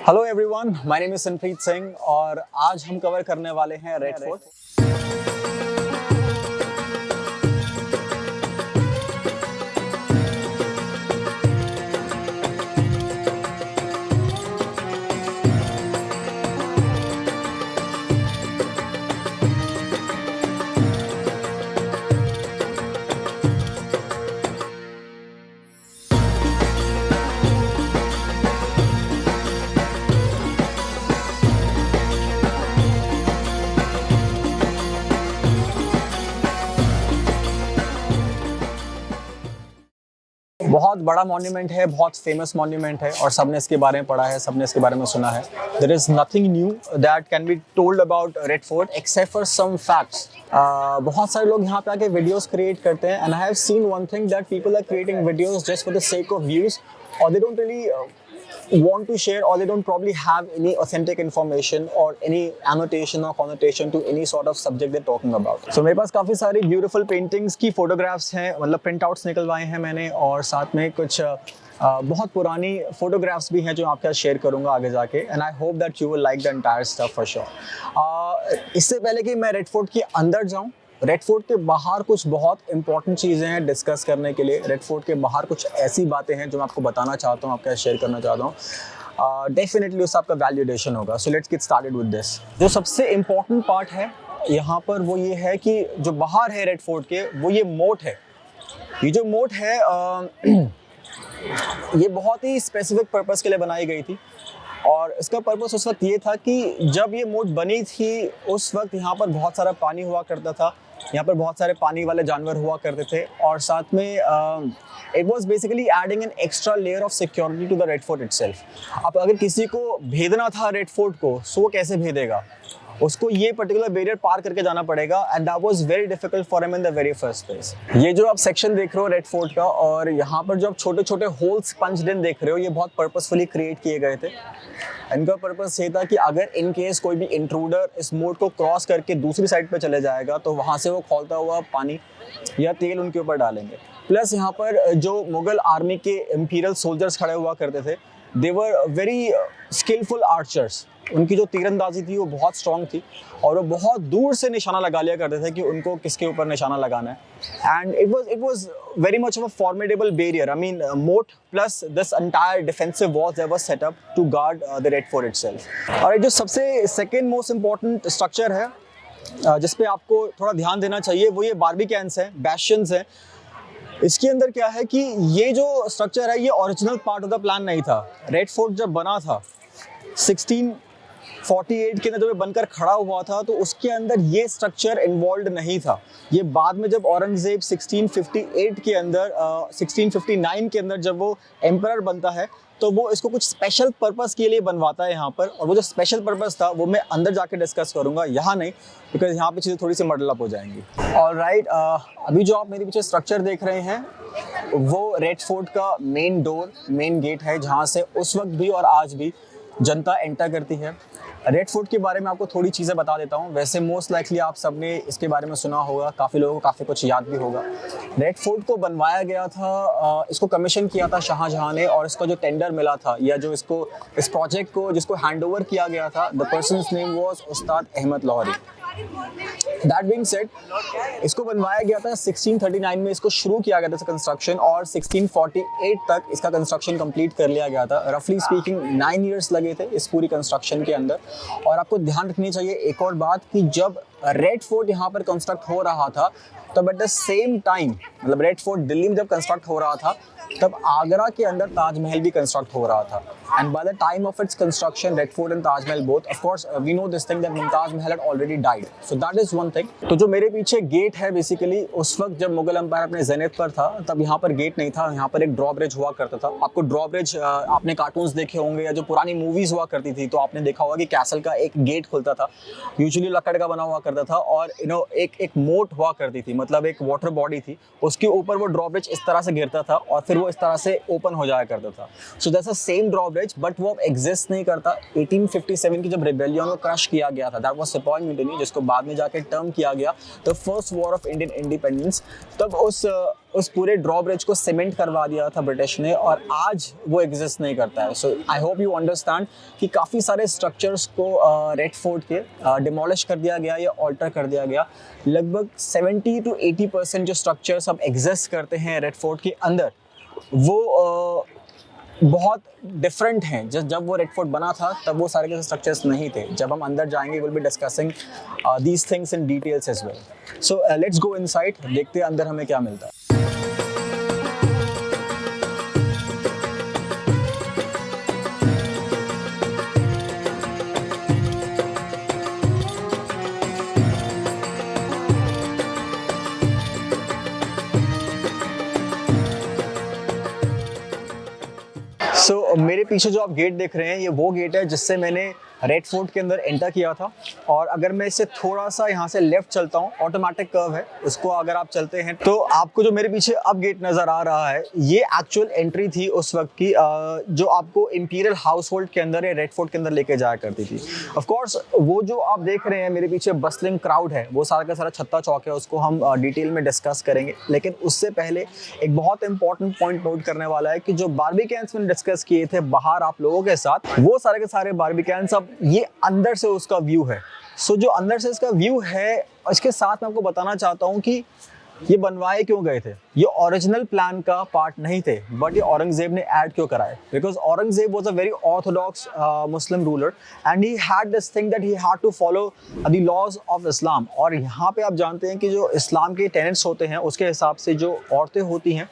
Hello everyone, my name is Sanpreet Singh और आज हम कवर करने वाले हैं रेड फोर्ट। बहुत बड़ा मॉन्यूमेंट है, बहुत फेमस मॉन्यूमेंट है और सबने इसके बारे में पढ़ा है, सबने इसके बारे में सुना है। There is nothing new that can be told about red fort except for some facts. बहुत सारे लोग यहाँ पे आके वीडियोस क्रिएट करते हैं and I have seen one thing that people are creating videos just for the sake of views और they don't really want to share or they don't probably have any authentic information or any annotation or connotation to any sort of subject they're talking about. So मेरे पास काफ़ी सारी beautiful paintings की photographs हैं, मतलब printouts निकलवाए हैं मैंने और साथ में कुछ बहुत पुरानी photographs भी हैं जो आपके साथ share करूँगा आगे जाके and I hope that you will like the entire stuff for sure. इससे पहले कि मैं रेड फोर्ट के अंदर जाऊँ, रेड फोर्ट के बाहर कुछ बहुत इंपॉर्टेंट चीज़ें हैं डिस्कस करने के लिए। रेड फोर्ट के बाहर कुछ ऐसी बातें हैं जो मैं आपको बताना चाहता हूँ, आपके साथ शेयर करना चाहता हूँ। डेफिनेटली उससे आपका वैल्यूडेशन होगा। So let's get started with this. जो सबसे इम्पॉर्टेंट पार्ट है यहाँ पर वो ये है कि जो बाहर है रेड फोर्ट के वो ये मोट है। ये जो मोट है ये बहुत ही स्पेसिफिक पर्पस के लिए बनाई गई थी और इसका पर्पस उस वक्त ये था कि जब ये मोट बनी थी उस वक्त यहाँ पर बहुत सारा पानी हुआ करता था, यहाँ पर बहुत सारे पानी वाले जानवर हुआ करते थे और साथ में it was basically adding an extra layer of security to the red fort itself. अब अगर किसी को भेदना था रेड फोर्ट को सो वो कैसे भेदेगा, उसको ये पर्टिकुलर बैरियर पार करके जाना पड़ेगा and that was very difficult for him in the very first place. ये जो आप सेक्शन देख रहे हो रेड फोर्ट का और यहाँ पर जो आप छोटे छोटे होल्स पंच्ड इन देख रहे हो ये बहुत पर्पसफुली क्रिएट किए गए थे। इनका पर्पस ये था कि अगर इन केस कोई भी इंट्रूडर इस मोड को क्रॉस करके दूसरी साइड पे चले जाएगा तो वहाँ से वो खौलता हुआ पानी या तेल उनके ऊपर डालेंगे। प्लस यहाँ पर जो मुगल आर्मी के इंपीरियल सोल्जर्स खड़े हुआ करते थे, दे वर वेरी स्किलफुल आर्चर्स। उनकी जो तीरंदाजी थी वो बहुत स्ट्रॉन्ग थी और वो बहुत दूर से निशाना लगा लिया करते थे कि उनको किसके ऊपर निशाना लगाना है। And it was very much of a formidable barrier. I mean moat plus this entire defensive walls that was set up to guard the red fort itself. और जो सबसे सेकेंड मोस्ट इंपॉर्टेंट स्ट्रक्चर है जिस पे आपको थोड़ा ध्यान देना चाहिए वो ये बार्बिकैन्स हैं, बैस्टियंस हैं। इसके अंदर क्या है कि ये जो स्ट्रक्चर है ये original part of the plan नहीं था। रेड फोर्ट जब बना था 1648 के अंदर जब ये बनकर खड़ा हुआ था तो उसके अंदर ये स्ट्रक्चर इन्वॉल्व नहीं था। ये बाद में जब औरंगजेब 1658 के अंदर 1659 के अंदर जब वो एम्परर बनता है तो वो इसको कुछ स्पेशल पर्पस के लिए बनवाता है यहाँ पर, और वो जो स्पेशल पर्पस था वो मैं अंदर जाके डिस्कस करूँगा, यहाँ नहीं, बिकॉज यहाँ पे चीज़ें थोड़ी सी मडल अप हो जाएंगी। ऑलराइट, अभी जो आप मेरे पीछे स्ट्रक्चर देख रहे हैं वो रेड फोर्ट का मेन डोर, मेन गेट है जहाँ से उस वक्त भी और आज भी जनता एंटर करती है। रेड फोर्ट के बारे में आपको थोड़ी चीज़ें बता देता हूँ। वैसे मोस्ट लाइकली आप सबने इसके बारे में सुना होगा, काफ़ी लोगों को काफ़ी कुछ याद भी होगा। रेड फोर्ट को बनवाया गया था, इसको कमीशन किया था शाहजहां ने और इसका जो टेंडर मिला था या जो इस प्रोजेक्ट को जिसको हैंड ओवर किया गया था, the persons name was Ustad Ahmad Lahori. That being said, इसको बनवाया गया था 1639 में, इसको शुरू किया गया था कंस्ट्रक्शन और 1648 तक इसका कंस्ट्रक्शन कंप्लीट कर लिया गया था। रफली स्पीकिंग 9 इयर्स लगे थे इस पूरी कंस्ट्रक्शन के अंदर। और आपको ध्यान रखनी चाहिए एक और बात कि जब रेड फोर्ट यहाँ पर कंस्ट्रक्ट हो रहा था तब एट द सेम टाइम, मतलब रेड फोर्ट दिल्ली में जब कंस्ट्रक्ट हो रहा था तब आगरा के अंदर ताजमहल भी कंस्ट्रक्ट हो रहा था। And by the time of its construction Red Fort and Taj Mahal both, of course we know this thing that Mumtaz Mahal had already died, so that is one thing. तो जो मेरे पीछे गेट है बेसिकली उस वक्त जब मुगल एम्पायर अपने जेनिथ पर था तब यहाँ पर गेट नहीं था, यहाँ पर एक ड्रॉब्रिज हुआ करता था। आपको ड्रॉब्रिज आपने कार्टून्स देखे होंगे या जो पुरानी मूवीज हुआ करती थी तो आपने देखा होगा कि कैसल का एक गेट खुलता था, यूजुअली लकड़ का बना हुआ करता था और एक मोट हुआ करती थी, मतलब एक वाटर बॉडी थी, उसके ऊपर वो ड्रॉब्रिज इस तरह से गिरता था और फिर वो इस तरह से ओपन हो जाया करता था। So that's the same drawbridge drawbridge, but वो अब एग्जिस्ट नहीं करता। 1857 की जब रिबेलियन को क्रश किया गया था, दैट वाज सिपॉय म्यूटिनी, जिसको बाद में जाके टर्म किया गया the first war of Indian independence. तब उस पूरे ड्रॉब्रिज को सीमेंट करवा दिया था ब्रिटिश ने, और आज वो एग्जिस्ट नहीं करता है। सो आई होप यू अंडरस्टैंड कि काफ़ी सारे स्ट्रक्चर्स को रेड फोर्ट के डिमोलिश कर दिया गया या ऑल्टर कर दिया गया। लगभग 70 to 80% जो स्ट्रक्चर्स अब एग्जिस्ट करते हैं रेड फोर्ट के अंदर, वो बहुत डिफरेंट हैं। जब वो रेड फोर्ट बना था तब वो सारे के स्ट्रक्चर्स नहीं थे। जब हम अंदर जाएंगे will be discussing these things in details as well. So let's go inside, देखते हैं अंदर हमें क्या मिलता है। मेरे पीछे जो आप गेट देख रहे हैं, ये वो गेट है जिससे मैंने रेड फोर्ट के अंदर एंटर किया था। और अगर मैं इससे थोड़ा सा यहाँ से लेफ्ट चलता हूँ, ऑटोमेटिक कर्व है, उसको अगर आप चलते हैं तो आपको जो मेरे पीछे अब गेट नज़र आ रहा है, ये एक्चुअल एंट्री थी उस वक्त की, जो आपको इंपीरियल हाउस होल्ड के अंदर या रेड फोर्ट के अंदर लेके जाया करती थी। ऑफ कोर्स वो जो आप देख रहे हैं मेरे पीछे बस्लिंग क्राउड है, वो सारा का सारा छत्ता चौक है, उसको हम डिटेल में डिस्कस करेंगे। लेकिन उससे पहले एक बहुत इंपॉर्टेंट पॉइंट नोट करने वाला है कि जो बारबीकैंस मैंने डिस्कस किए थे बाहर आप लोगों के साथ, वो सारे के सारे बारबीकैंस अब ये अंदर से उसका व्यू है। सो जो अंदर से इसका व्यू है, इसके साथ मैं आपको बताना चाहता हूँ कि ये बनवाए क्यों गए थे। ये ओरिजिनल प्लान का पार्ट नहीं थे, बट ये औरंगजेब ने ऐड क्यों कराए, because Aurangzeb was a very orthodox Muslim ruler and he had this thing that he had to follow the laws of Islam. और यहाँ पे आप जानते हैं कि जो इस्लाम के टेनेंट्स होते हैं, उसके हिसाब से जो औरतें होती हैं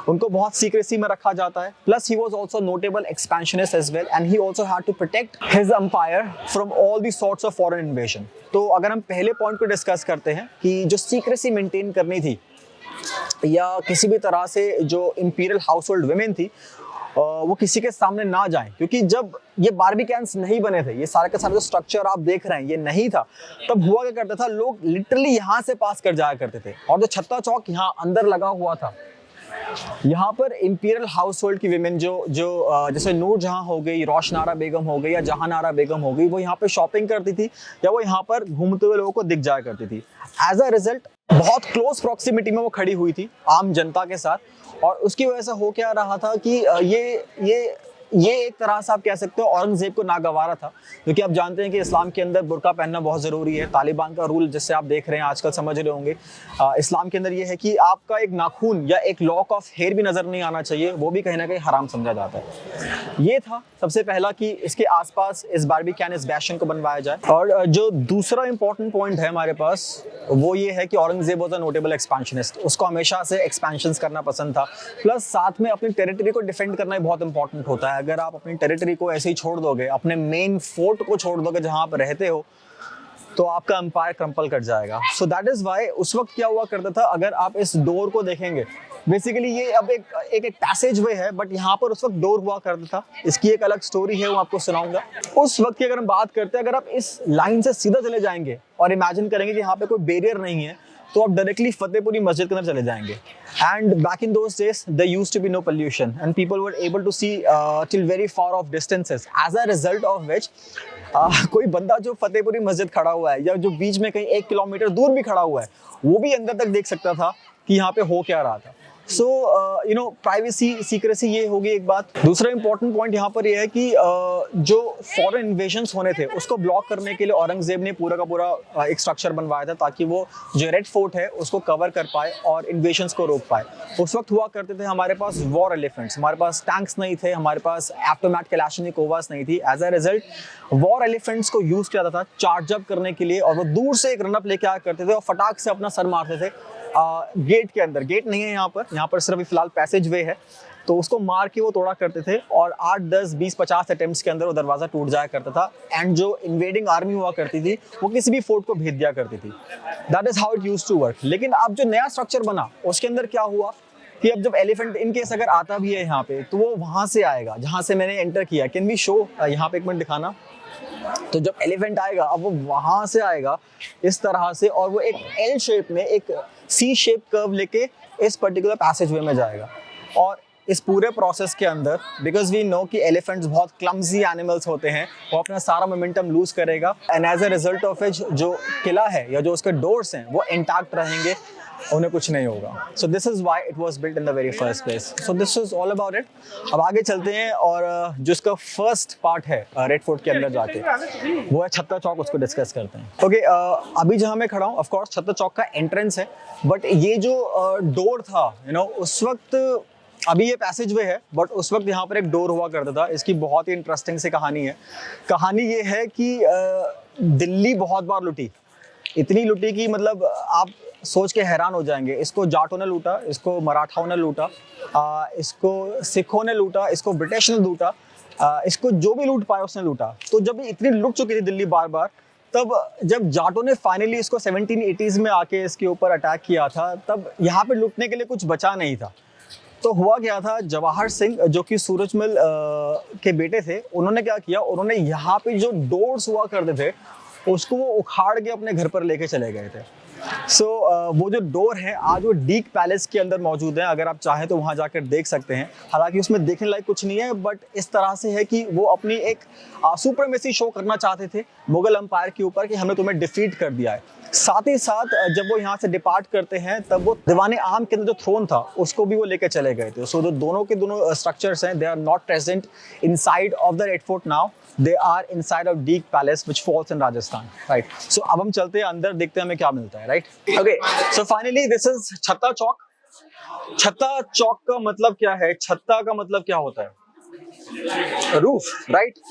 उनको बहुत सीक्रेसी में रखा जाता है। Plus he was also notable expansionist as well, and he also had to protect his empire from all the sorts of foreign invasion. तो अगर हम पहले पॉइंट को डिस्कस करते हैं कि जो सीक्रेसी मेंटेन करनी थी, या किसी भी तरह से जो इंपीरियल हाउस होल्ड वुमेन थी वो किसी के सामने ना जाएं, क्योंकि जब ये बारबीकैंस नहीं बने थे, ये सारे का सारा जो स्ट्रक्चर आप देख रहे हैं ये नहीं था, तब हुआ क्या करता था, लोग लिटरली यहाँ से पास कर जाया करते थे। और जो छत्ता चौक यहाँ अंदर लगा हुआ था, यहाँ पर इंपीरियल हाउस होल्ड की विमेन जो जैसे नूर जहाँ हो गई, रोशनारा बेगम हो गई या जहानारा बेगम हो गई, वो यहाँ पे शॉपिंग करती थी या वो यहाँ पर घूमते हुए लोगों को दिख जाया करती थी। एज अ रिजल्ट बहुत क्लोज प्रॉक्सिमिटी में वो खड़ी हुई थी आम जनता के साथ, और उसकी वजह से हो क्या रहा था कि ये एक तरह से आप कह सकते हो औरंगजेब को नागवारा था, क्योंकि आप जानते हैं कि इस्लाम के अंदर बुर्का पहनना बहुत ज़रूरी है। तालिबान का रूल जिससे आप देख रहे हैं आजकल, समझ रहे होंगे, इस्लाम के अंदर ये है कि आपका एक नाखून या एक लॉक ऑफ हेयर भी नज़र नहीं आना चाहिए, वो भी कहीं ना कहीं हराम समझा जाता है। ये था सबसे पहला कि इसके आसपास इस बारबीकैन, इस बैशन को बनवाया जाए। और जो दूसरा इंपॉर्टेंट पॉइंट है हमारे पास, वो ये है कि Aurangzeb was a notable expansionist. उसको हमेशा से एक्सपेंशंस करना पसंद था, प्लस साथ में अपनी टेरिटरी को डिफेंड करना भी बहुत इंपॉर्टेंट होता है। अगर आप अपनी टेरिटरी को ऐसे ही छोड़ दोगे, अपने मेन फोर्ट को छोड़ दोगे जहां आप रहते हो, तो आपका एम्पायर क्रम्पल कर जाएगा। सो दैट इज वाई उस वक्त क्या हुआ करता था, अगर आप इस डोर को देखेंगे, बेसिकली ये अब एक पैसेज वे है, बट यहाँ पर उस वक्त डोर हुआ करता था। इसकी एक अलग स्टोरी है, वो आपको सुनाऊंगा। उस वक्त की अगर हम बात करते हैं, अगर आप इस लाइन से सीधा चले जाएंगे और इमेजिन करेंगे कि यहाँ पे कोई बैरियर नहीं है, तो आप डायरेक्टली फतेहपुरी मस्जिद के अंदर चले जाएंगे। And back in those days there used to be no pollution and people were able to see till very far of distances, as a result of which कोई बंदा जो फतेहपुरी मस्जिद खड़ा हुआ है या जो बीच में कहीं 1 किलोमीटर दूर भी खड़ा हुआ है, वो भी अंदर तक देख सकता था कि यहाँ पे हो क्या रहा था। So you know, privacy, secrecy, ये होगी एक बात। दूसरा इंपॉर्टेंट पॉइंट यहाँ पर ये है कि जो फॉरेन इन्वेजन्स होने थे उसको ब्लॉक करने के लिए औरंगजेब ने पूरा का पूरा एक स्ट्रक्चर बनवाया था, ताकि वो जो रेड फोर्ट है उसको कवर कर पाए और इन्वेजन्स को रोक पाए। उस वक्त हुआ करते थे हमारे पास वॉर एलिफेंट्स, हमारे पास टैंक्स नहीं थे, हमारे पास ऑटोमैटिक कलाशनिकोव्स नहीं थी। As a result war elephants को यूज किया जाता था चार्ज अप करने के लिए, और वो दूर से एक रनअप लेके आया करते थे और फटाक से अपना सर मारते थे गेट के अंदर। गेट नहीं है यहाँ पर सिर्फ फिलहाल पैसेज वे है, तो उसको मार के वो तोड़ा करते थे और 8, 10, 20, 50 अटेम्प्ट्स के अंदर वो दरवाज़ा टूट जाया करता था। एंड जो इन्वेडिंग आर्मी हुआ करती थी वो किसी भी फोर्ट को भेज दिया करती थी। That is how it used to work. लेकिन अब जो नया स्ट्रक्चर बना उसके अंदर क्या हुआ कि अब जब एलिफेंट इन केस अगर आता भी है यहाँ पे, तो वो वहाँ से आएगा जहाँ से मैंने एंटर किया। कैन वी शो यहाँ पे, एक मिनट दिखाना। तो जब एलिफेंट आएगा, अब वो वहां से आएगा इस तरह से, और वो एक एल शेप में, एक सी शेप कर्व लेके इस पर्टिकुलर पैसेज वे में जाएगा। और इस पूरे प्रोसेस के अंदर, बिकॉज वी नो कि एलिफेंट्स बहुत क्लमजी एनिमल्स होते हैं, वो अपना सारा मोमेंटम लूज करेगा and as a result of it जो किला है या जो उसके डोर्स हैं वो इंटैक्ट रहेंगे, उन्हें कुछ नहीं होगा. So this is why it was built in the very first place. So this is all about it. अब आगे चलते हैं और जो इसका फर्स्ट पार्ट है रेड फोर्ट के अंदर जाके, वो है छत्ता चौक, उसको डिस्कस करते हैं. ओके, अभी जहाँ मैं खड़ा हूँ ऑफ कोर्स छत्ता चौक का एंट्रेंस है, बट ये जो डोर था उस वक्त, अभी ये पैसेज वे है बट उस वक्त यहाँ पर एक डोर हुआ करता था. इसकी बहुत ही इंटरेस्टिंग सी कहानी है. कहानी ये है कि दिल्ली बहुत बार लुटी, इतनी लुटी कि मतलब आप सोच के हैरान हो जाएंगे. इसको जाटों ने लूटा, इसको मराठाओं ने लूटा, इसको सिखों ने लूटा, इसको ब्रिटिश ने लूटा, इसको जो भी लूट पाया उसने लूटा. तो जब इतनी लुट चुकी थी दिल्ली बार बार, तब जब जाटों ने फाइनली इसको 1780s में आके इसके ऊपर अटैक किया था, तब यहाँ पे लूटने के लिए कुछ बचा नहीं था. तो हुआ क्या था, जवाहर सिंह जो कि सूरजमल के बेटे थे, उन्होंने क्या किया, उन्होंने यहाँ पे जो डोर्स हुआ करते थे उसको वो उखाड़ के अपने घर पर लेके चले गए थे. सो वो जो डोर है आज वो डीक पैलेस के अंदर मौजूद है. अगर आप चाहें तो वहाँ जाकर देख सकते हैं. हालांकि उसमें देखने लायक कुछ नहीं है, बट इस तरह से है कि वो अपनी एक सुप्रीमेसी शो करना चाहते थे मुगल एम्पायर के ऊपर कि हमने तुम्हें डिफीट कर दिया है. साथ ही साथ जब वो यहाँ से डिपार्ट करते हैं तब वो दीवाने आम के अंदर जो थ्रोन था उसको भी वो लेकर चले गए थे. सो जो दोनों के दोनों स्ट्रक्चर्स हैं, they are not present inside of the red fort now, they are inside of Deek Palace which falls in Rajasthan, right? So अब हम चलते हैं अंदर, देखते हैं हमें क्या मिलता है, right? Okay, so finally this is छत्ता चौक. छत्ता चौक का मतलब क्या है? छत्ता का मतलब क्या होता है? Roof, right?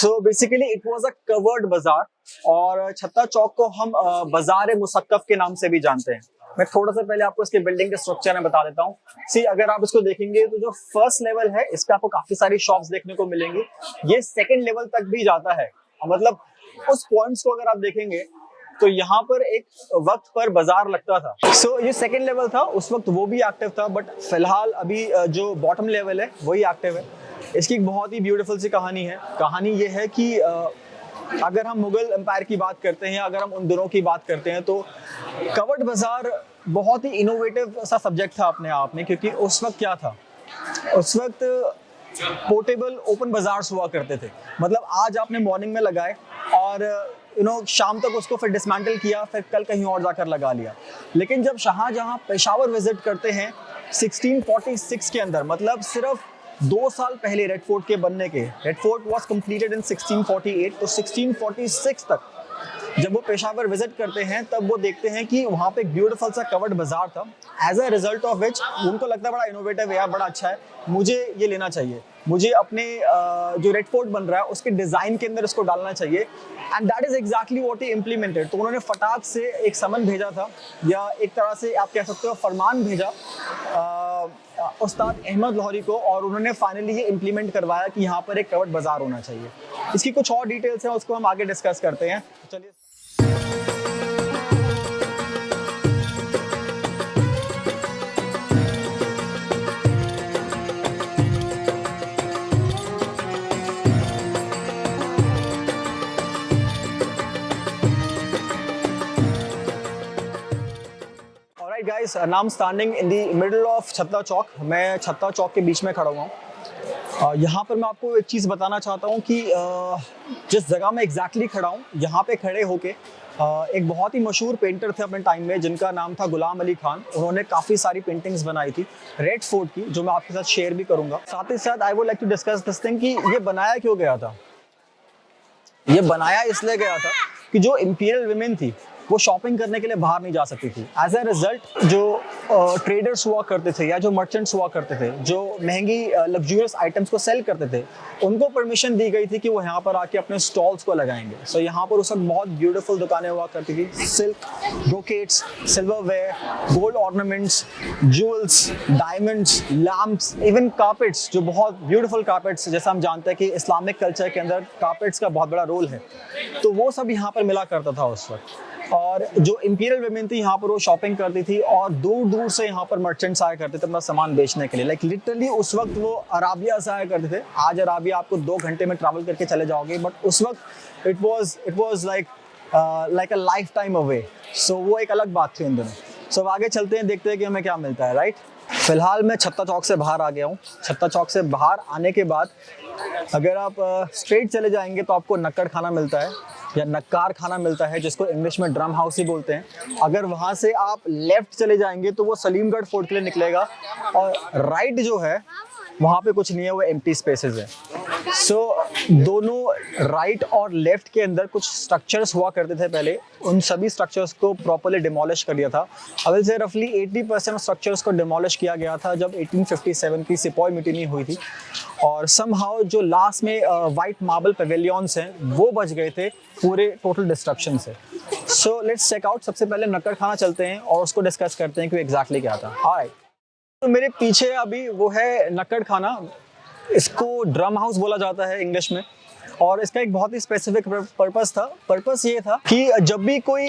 So basically it was a covered bazaar और छत्ता चौक को हम बाजार मुसक्कफ के नाम से भी जानते हैं. मैं थोड़ा सा पहले आपको इसके बिल्डिंग के स्ट्रक्चर में बता देता हूँ. सी अगर आप इसको देखेंगे तो जो फर्स्ट लेवल है इस पे आपको काफी सारी शॉप्स देखने को मिलेंगी. ये सेकंड लेवल तक भी जाता है. मतलब उस पॉइंट्स को अगर आप देखेंगे तो यहाँ पर एक वक्त पर बाजार लगता था. सो ये सेकंड लेवल था, उस वक्त वो भी एक्टिव था, बट फिलहाल अभी जो बॉटम लेवल है वही एक्टिव है. इसकी एक बहुत ही ब्यूटीफुल सी कहानी है. कहानी ये है कि अगर हम मुगल एम्पायर की बात करते हैं, अगर हम उन दिनों की बात करते हैं, तो कवर्ड बाजार बहुत ही इनोवेटिव सा सब्जेक्ट था अपने आप में. क्योंकि उस वक्त क्या था, उस वक्त पोर्टेबल ओपन बाजार्स हुआ करते थे. मतलब आज आपने मॉर्निंग में लगाए और शाम तक उसको फिर डिसमेंटल किया, फिर कल कहीं और जाकर लगा लिया. लेकिन जब शाहजहां पेशावर विजिट करते हैं 1646 के अंदर, मतलब सिर्फ 2 साल पहले रेड फोर्ट के बनने के, red fort was completed in 1648, तो 1646 तक जब वो पेशावर विजिट करते हैं तब वो देखते हैं कि वहाँ पे एक ब्यूटीफुल सा कवर्ड बाजार था. As a result of which उनको लगता है बड़ा इनोवेटिव है, बड़ा अच्छा है, मुझे ये लेना चाहिए, मुझे अपने जो रेड फोर्ट बन रहा है उसके डिजाइन के अंदर इसको डालना चाहिए. And that is exactly what he implemented. तो उन्होंने फटाक से एक समन भेजा था, या एक तरह से आप कह सकते हो फरमान भेजा उस्ताद अहमद लाहौरी को, और उन्होंने फाइनली ये इम्प्लीमेंट करवाया कि यहाँ पर एक कवर्ड बाजार होना चाहिए. इसकी कुछ और डिटेल्स हैं, उसको हम आगे डिस्कस करते हैं. चलिए. Alright guys, now I'm standing in the middle of छत्ता चौक. मैं छत्ता चौक के बीच में खड़ा हुआ हूँ. यहाँ पर मैं आपको एक चीज़ बताना चाहता हूँ कि जिस जगह मैं एग्जैक्टली खड़ा हूँ, यहाँ पे खड़े होके एक बहुत ही मशहूर पेंटर थे अपने टाइम में जिनका नाम था गुलाम अली खान. उन्होंने काफ़ी सारी पेंटिंग्स बनाई थी रेड फोर्ट की, जो मैं आपके साथ शेयर भी करूँगा. साथ ही साथ I would like to discuss this thing कि ये बनाया क्यों गया था. ये बनाया इसलिए गया था कि जो इंपीरियल विमेन थी वो शॉपिंग करने के लिए बाहर नहीं जा सकती थी. एज अ रिजल्ट जो ट्रेडर्स हुआ करते थे या जो मर्चेंट्स हुआ करते थे, जो महंगी लग्जूरियस आइटम्स को सेल करते थे, उनको परमिशन दी गई थी कि वो यहाँ पर आके अपने स्टॉल्स को लगाएंगे. सो यहाँ पर उस वक्त बहुत ब्यूटीफुल दुकानें हुआ करती थी. Silk, brocades, silverware, gold ornaments, jewels, diamonds, lamps, even carpets, जो बहुत ब्यूटीफुल कार्पेट्स, जैसा हम जानते हैं कि इस्लामिक कल्चर के अंदर कार्पेट्स का बहुत बड़ा रोल है, तो वो सब यहाँ पर मिला करता था उस वक्त. और जो इंपीरियल विमेन थी यहाँ पर वो शॉपिंग करती थी, और दूर दूर से यहाँ पर मर्चेंट्स आया करते थे अपना सामान बेचने के लिए. लाइक लिटरली उस वक्त वो अराबिया से आया करते थे. आज अराबिया आपको 2 घंटे में ट्रैवल करके चले जाओगे, बट उस वक्त it was like a lifetime away. सो वो एक अलग बात थी उन दिनों. सो आगे चलते हैं, देखते हैं कि हमें क्या मिलता है. राइट. फिलहाल मैं छत्ता चौक से बाहर आ गया हूँ। छत्ता चौक से बाहर आने के बाद अगर आप स्ट्रेट चले जाएंगे तो आपको नक्कड़ खाना मिलता है या नक्कार खाना मिलता है, जिसको इंग्लिश में ड्रम हाउस ही बोलते हैं। अगर वहाँ से आप लेफ्ट चले जाएंगे तो वो सलीमगढ़ फोर्ट के लिए निकलेगा, और राइट जो है वहाँ पे कुछ नहीं है, वो एम्प्टी स्पेसेस है। सो दोनों राइट और लेफ्ट के अंदर कुछ स्ट्रक्चर्स हुआ करते थे पहले, उन सभी स्ट्रक्चर्स को प्रॉपर्ली डिमोलिश कर दिया था। अवल से रफली 80% स्ट्रक्चर्स को डिमोलिश किया गया था जब 1857 की सिपॉय म्यूटिनी हुई थी, और समहाउ जो लास्ट में वाइट मार्बल पेविलियंस हैं वो बच गए थे पूरे टोटल डिस्ट्रक्शन से। So let's check out. सबसे पहले नक्कड़ खाना चलते हैं और उसको डिस्कस करते हैं कि एग्जैक्टली क्या था। ऑलराइट, तो मेरे पीछे अभी वो है नक्कड़ खाना। इसको ड्रम हाउस बोला जाता है इंग्लिश में, और इसका एक बहुत ही स्पेसिफिक पर्पस था। पर्पस ये था कि जब भी कोई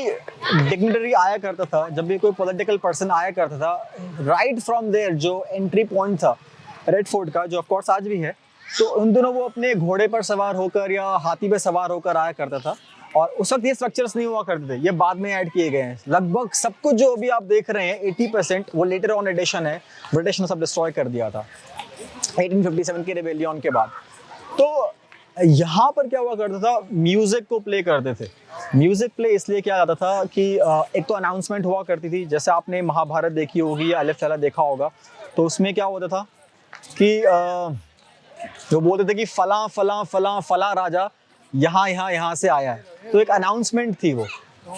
डिग्निटरी आया करता था, जब भी कोई पॉलिटिकल पर्सन आया करता था, राइट फ्रॉम देयर जो एंट्री पॉइंट था रेड फोर्ट का, जो ऑफ कोर्स आज भी है, तो उन दिनों वो अपने घोड़े पर सवार होकर या हाथी पे सवार होकर आया करता था। और उस वक्त ये स्ट्रक्चर्स नहीं हुआ करते थे, ये बाद में ऐड किए गए हैं। लगभग सब कुछ जो अभी आप देख रहे हैं 80% वो लेटर ऑन एडिशन है। ब्रिटिश ने सब डिस्ट्रॉय कर दिया था 1857 के रिबेलियन के बाद। तो यहाँ पर क्या हुआ करता था, म्यूजिक को प्ले करते थे। म्यूजिक प्ले इसलिए किया जाता था कि एक तो अनाउंसमेंट हुआ करती थी, जैसे आपने महाभारत देखी होगी या अलिफ लैला देखा होगा, तो उसमें क्या होता था कि जो बोलते थे कि फलां फलां फलां फलां राजा यहाँ से आया है, तो एक अनाउंसमेंट थी वो।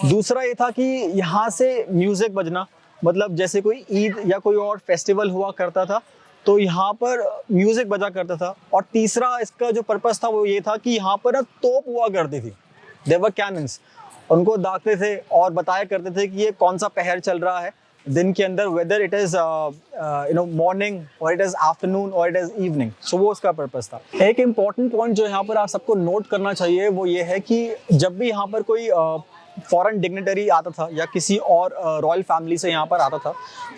दूसरा ये था कि यहाँ से म्यूजिक बजना, मतलब जैसे कोई ईद या कोई और फेस्टिवल हुआ करता था तो यहाँ पर म्यूजिक बजा करता था। और तीसरा इसका जो पर्पस था वो ये था कि यहाँ पर तोप हुआ करती थी, देयर वर कैनन्स, उनको दागते थे और बताया करते थे कि ये कौन सा पहर चल रहा है दिन के अंदर, वेदर इट इज मॉर्निंग और इट इज आफ्टरनून और इट इज इवनिंग। सो वो उसका पर्पस था। एक इम्पॉर्टेंट पॉइंट जो यहाँ पर आप सबको नोट करना चाहिए वो ये है कि जब भी यहाँ पर कोई फॉरेन डिग्निटरी आता था या किसी और रॉयल फैमिली से यहाँ पर आता था,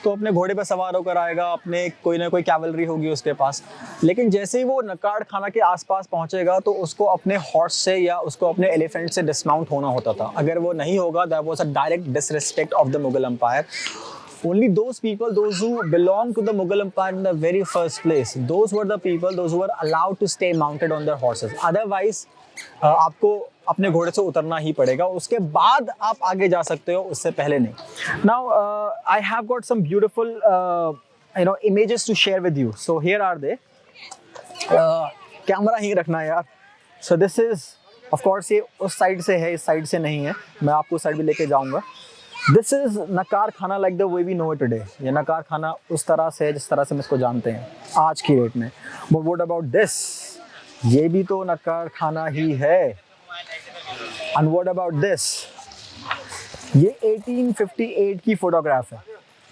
तो अपने घोड़े पर सवार होकर आएगा, अपने कोई ना कोई कैवलरी होगी उसके पास। लेकिन जैसे ही वो नक्काड़ खाना के आसपास पहुँचेगा तो उसको अपने हॉर्स से या उसको अपने एलिफेंट से डिसमाउंट होना होता था। अगर वो नहीं होगा, that was a direct disrespect of the Mughal empire. Only those people, those who belong to the Mughal Empire in the very first place, those were the people, those who were allowed to stay mounted on their horses. Otherwise, आपको अपने घोड़े से उतरना ही पड़ेगा, उसके बाद आप आगे जा सकते हो, उससे पहले नहीं। Now, I have got some beautiful, images to share with you. So here are they. Camera ही रखना यार। So this is, of course, ये उस साइड से है, इस साइड से नहीं है। मैं आपको उस साइड भी लेके जाऊंगा। This is Naqqar Khana like the way we know it today. ये नकार खाना उस तरह से है जिस तरह से हम इसको जानते हैं आज की डेट में। बट व्हाट अबाउट दिस, ये भी तो नकार खाना ही है। एंड व्हाट अबाउट दिस, ये 1858 की फोटोग्राफ है।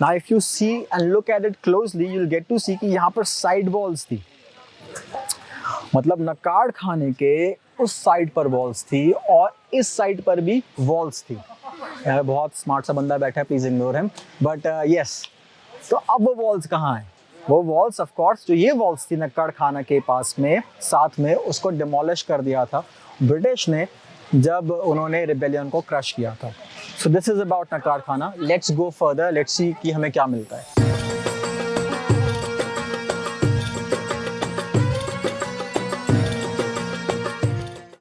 Now if you see and look at it closely, you will get to see कि यहाँ पर साइड वॉल्स थी, मतलब नकार खाने के उस साइड पर वॉल्स थी और इस साइड पर भी वॉल्स थी। बहुत स्मार्ट सा बंदा बैठा है, please ignore him, but yes. तो अब वो वॉल्स कहाँ हैं? वो वॉल्स ऑफ कोर्स जो ये वॉल्स थी नक्काड़ खाना के पास में, साथ में उसको डिमोलिश कर दिया था ब्रिटिश ने जब उन्होंने रिबेलियन को क्रश किया था। सो दिस इज अबाउट नक्काड़ खाना। Let's go further, let's see कि हमें क्या मिलता है।